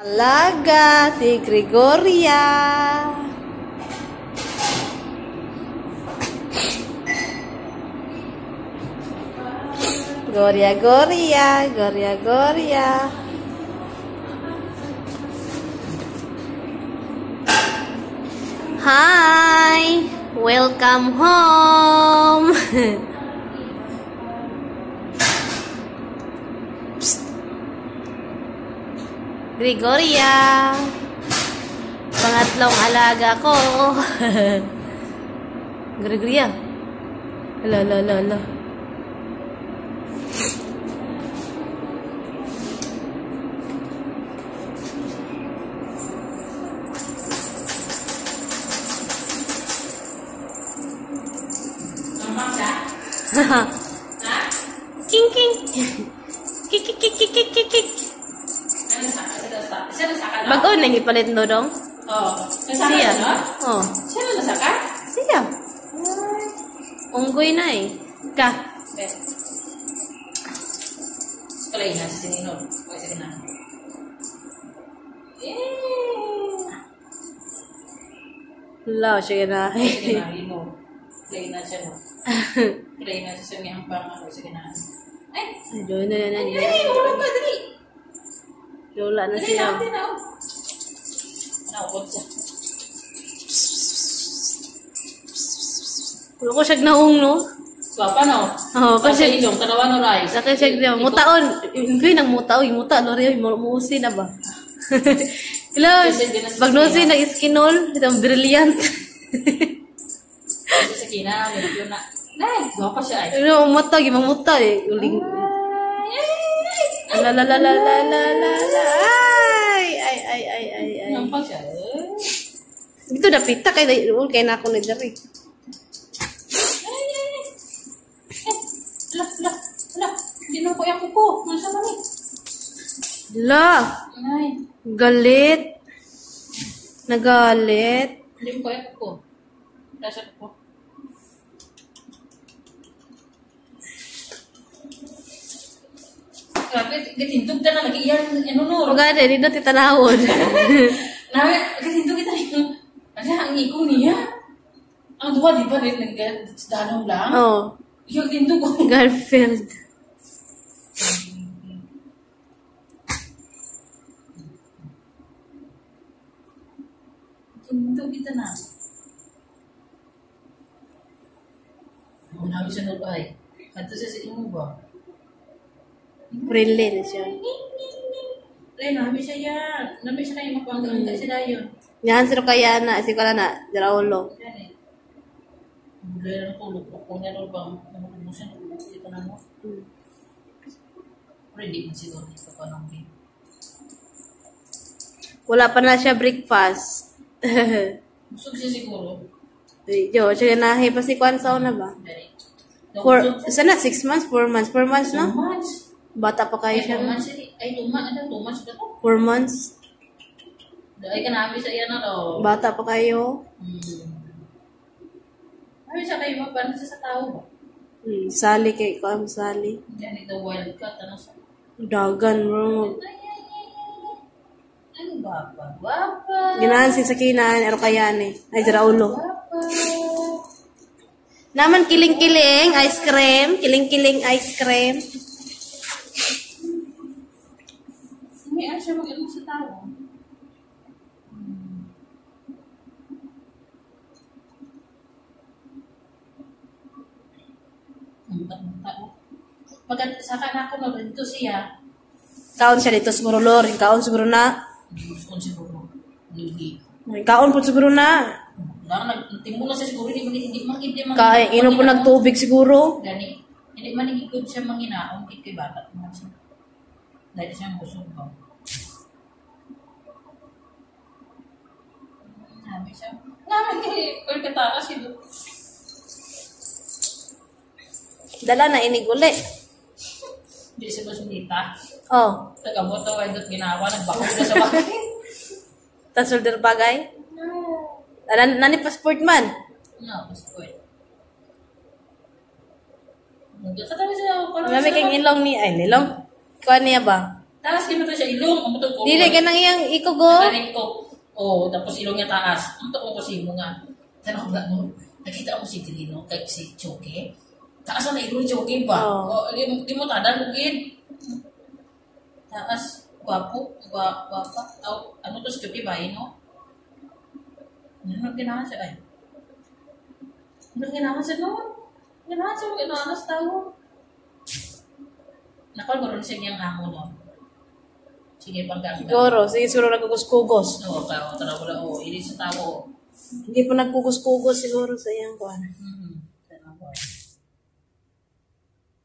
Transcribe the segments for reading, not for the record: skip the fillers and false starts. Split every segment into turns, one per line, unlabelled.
Alaga si Gregoria. Goria. Hi, welcome home. Gregoria, pangatlong alaga ko. Gregoria. Ala. King. Kik. Bago na ipalit no dong?
Oh, siya no?
Oh.
Siya na nasaka?
Siya. Unggoy na eh. Ka.
Kalay na sa sinino. Okay, sige na.
Lao siya na.
Sige na, mo. Kalay na siya no. Kalay na siya sa ngayang pang ako. Sige na. Ay!
Doon na.
Ay, wala ka, dali.
Lola na siya.
Dali na. Naukot siya.
Kulo ko siya naong no?
Papa no?
Oo, kasi
ilong, tanawa no rice.
Laki siya na. Mutaon. Inggoy nang mutaon. Muta. Lori, muusi na ba? Hello. Bagnosi na iskinol. Itong brilliant.
Kasi sa kina, medyo na. Nay, gawa pa siya ay.
Ano, mamuta eh. Uling. La. Ay.
Nampak siya.
Ito na pita kay na ako na dari.
Ala. Hindi na ko yung kuko. Nasa mani.
La.
Ay.
Galit. Nagalit.
Hindi ko yung kuko. Nasa kuko. Grabe, gatintog ka na lagi yan. Ano no?
Huwag na, hindi na titanawon.
Nawe, gatintog kita yung... Ano, ang iko niya. Ang duwa, di ba, nagdanaw lang?
Oo.
Yung tintog ko.
Garfield.
Tintog kita na. Ang nabi siya nabay. Kanto siya sa imo ba?
Friendly na siya.
Ay, nabi siya yan. Nabi siya kayo mapanggang sila yun.
Yan, sino kaya na? Si kala na, Raulo.
Yan eh. Mulay na natulog. Kung yan o bang umusin, kita na mo. Ready mo siguro sa panangkin.
Wala pa na siya breakfast.
Busog siya siguro.
Yo, siya nahi pa si Kwan Sao na ba?
Very.
Sana 6 months? 4 months? 4 months na?
2 months.
Bata pa kayo siya.
2 months. Ay, 2 months. 2 months ba to?
4 months?
Dahil ka namin sa iyan na daw.
Bata pa kayo.
Namin siya kayo ba? Paano siya sa tao ba?
Sali kay Kwan, sali.
Yan ito wild cat. Ano sa...
Dagan, bro.
Ano Guapa.
Ganahan si Sakina, pero kaya ni. Ay, Raulo.
Guapa.
Naman kiling-kiling, ice cream. Kiling-kiling, ice cream.
May siya mag-ilong sa tao. Pagkat saka na ako na dito siya.
Kaon siya dito siguro, Lord. Kaon siguro na.
Gusto ko siguro. Hindi.
Kaon po siguro na.
Nagtimbo na siya siguro. Hindi man.
Kain, inom po nagtubig siguro.
Gani. Hindi man nagigod siya manginaon. Kay bata. Dahil siya busog ba. Sabi siya. Naman kay Pagkataas siya.
Dala na inig uli.
Hindi siya masunita.
Oh.
Tagamot na windot ginawa. Nagbakog na sa bakit.
Tas shoulder bagay? Nani passport man?
No, passport. Nandito kami sa...
Nami kang ilong ni... Ay, nilong? Kuha niya ba?
Taas kaya to siya ilong. Ang buto ko.
Dili ka nang iyang ikugo.
Nakarin ko. Oo, tapos ilong niya taas. Ang buto ko kasi mo nga. Tanong ba no? Nakita mo si Trino, kay si Choke. Taas na ilong ni Choke ba?
Oo.
Di mo tada, bukid. Taas, guwapo, guwapa. Ano to si Choke ba, no? Ano ginahan siya ay? Ano ginahan siya no? Ginahan siya, ginahan sa tao. Nakal siya niyang amo, no? Sige, pagkakita.
Siguro, siguro nagkugos-kugos.
Oo, tao, wala. Oo, hindi sa tao.
Hindi pa nagkugos-kugos siguro sa iyang kuan.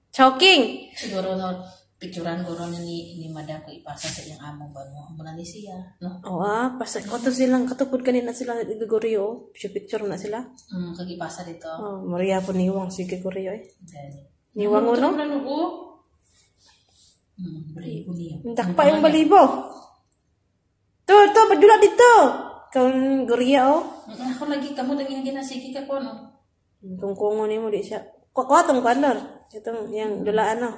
Choking!
Siguro no, picturean ko ron ni madam ko ipasa sa iyang amo ba no? Amo na ni siya, no?
Oo pasay ko to silang katupod kanina sila Gregorio. Picture na sila.
Kagipasa dito.
Oh, Maria po niwang si Gregorio eh.
Then,
Niwang mo no?
Balibo niya.
Dakpa yung balibo. To, padula dito. Kung Gregorio oh.
Ako lagi kamo lagi ginasiki ka ko no.
Tungkungo ni mo di siya. Kuwatong kanor. Itong yang dulaan no.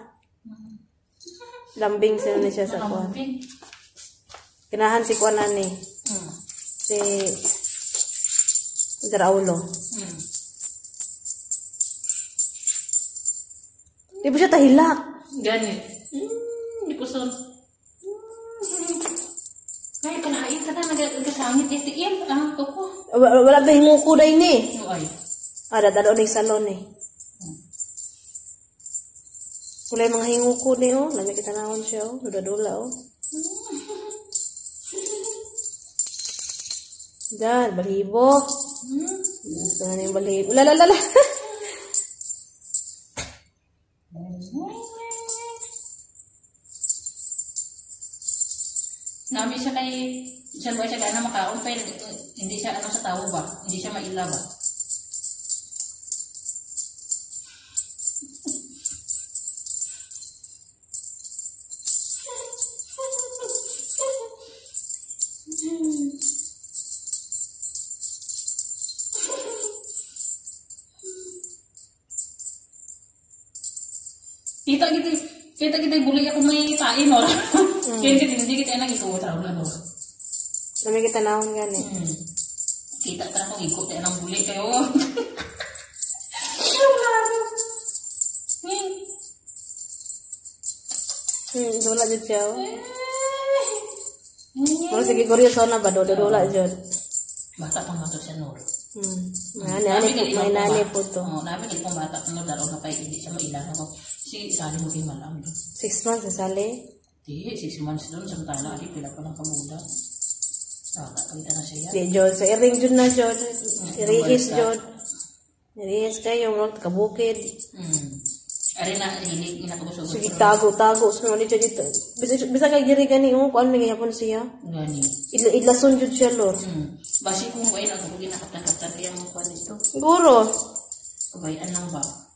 Lambing sila ni siya sa kuwan. Kinahan si kuwanan ni. Si Raulo. Di ba siya tahilak?
Ganit. Di po son. Kaya kanain ka na, nagkasangit itiim. Kako.
Wala ba hinguko na ini?
Ay.
Dado ni salon eh. Kulay mga hinguko ni oh. Lami kita naon siya oh. Dula-dula oh. Diyan, balibo. Gusto nga yung balibo. Lalalala.
Nami siya kay siya ba siya gana makaon pero hindi siya ano sa tao ba? Hindi siya maila ba? Kita buli ako may tain or. Hindi kita nang ito traw na no.
Lami kita naon gani.
Kita ta ko ikot ta nang buli kayo.
Dula jud siya oh. Pero sige Gregorio sana ba dula jud.
Bata pang mato siya no.
May nani po to.
Oo, namin itong bata no daro na kay hindi siya mailan ako. Si sali mo din malam.
6 months sa sali.
Di 6 months doon samtala di pila pa lang kamuda. Kita na siya.
Di jud sa iring jud na jud. Irihis jud. Irihis kayo mo kabukid.
Ari na hilig inakabusog.
Sige tago so ni dito. Bisa kay giri gani mo kuan nga yapon siya.
Gani.
Idlason jud siya lor.
Basi kung way ako ginakaptan kaya mo kuan dito.
Siguro.
Kabayan lang ba?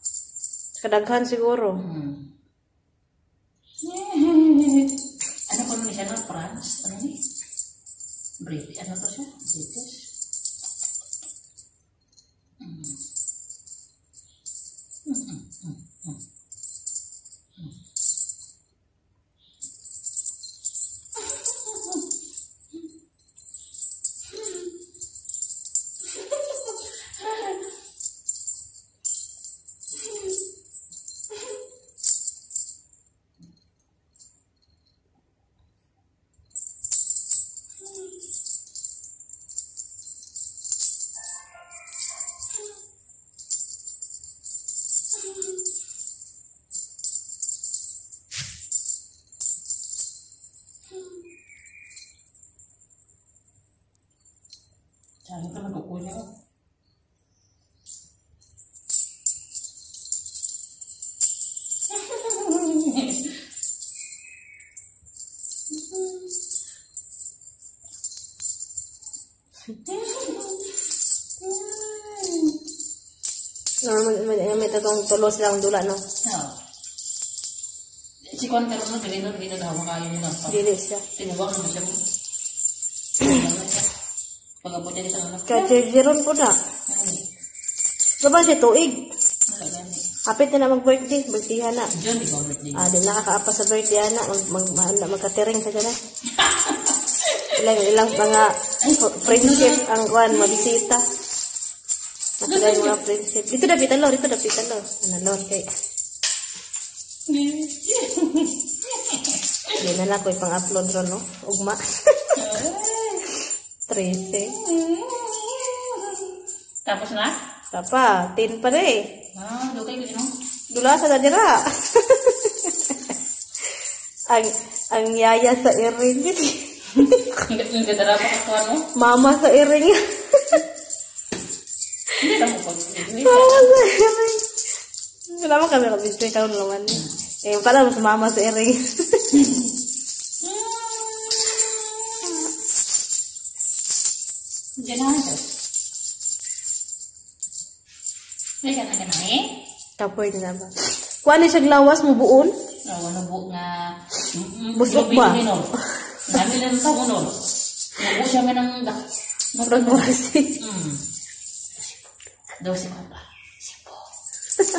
Kadaghan siguro.
Ano ko ni siya ng France? Ano ni? British. Ano to siya? British. Jangan kan bukunya.
May tatong tulos lang dula no.
Si Kwan karon no dili na hawa kayo ni napa.
Dili siya.
Tinawag na siya. Pagabot niya sa anak.
Kaya Jeron po na. Baba siya tuig.
Wala gani.
Hapit na mag-birthday. Birthday na.
Diyan, di ko birthday.
Di nakakaapa sa birthday na. Magkatiring sa dyan. Ilang mga friendship ang kuhan, mabisita. Matulay mga friendship. Dito na pitalo. Ano, Lord, kay... Hindi na lang ko ipang-upload ron, no? Ugma. 13.
Tapos na?
Tapa, 10 pa rin.
Dukay ko no?
Dula sa dira. ang yaya sa iring.
Hindi darap ako ano?
Mama sa iring.
Hindi na mo pag.
Mama sa iring. Wala mo kami kabisay ka naman. Pala mas mama sa iring.
Diyan na ito. May ka na eh?
Kapoy na ba? Kuha ni siya lawas mo buon?
Ano bu nga...
Busok ba?
Dami lang ito mo nun. Nabu siya may nang...
Marag mo kasi.
Daw si Papa. Sipo.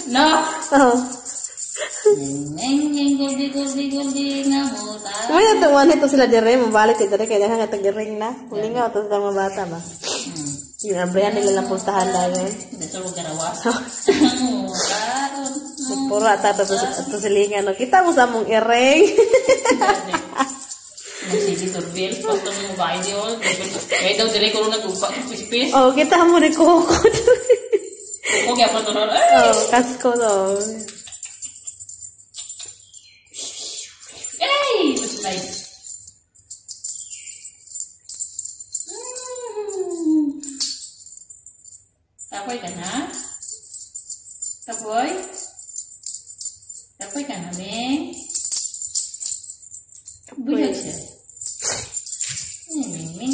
No!
Oo.
Neng, goldi nga mo ta.
May natuwan ito sila dire. Mabalik ito dire. Kaya nga tagiring na. Huli nga ito sa mga bata ba? Yung abrihan nila lang puntahan na yun.
Nasulog ka rawas.
Puro ata ito silingan. Kita mo sa mong iring.
Magsigi turbil. Pasto mo ba hindi o? Kaya daw dire ko rin natupa. Pispis.
Kita mo ni Coco.
Kuko kaya pa doon.
Kasko to.
Hey! Just like... Kapoy ka na? Kapoy? Kapoy ka na, Meng? Buyag siya. Meng.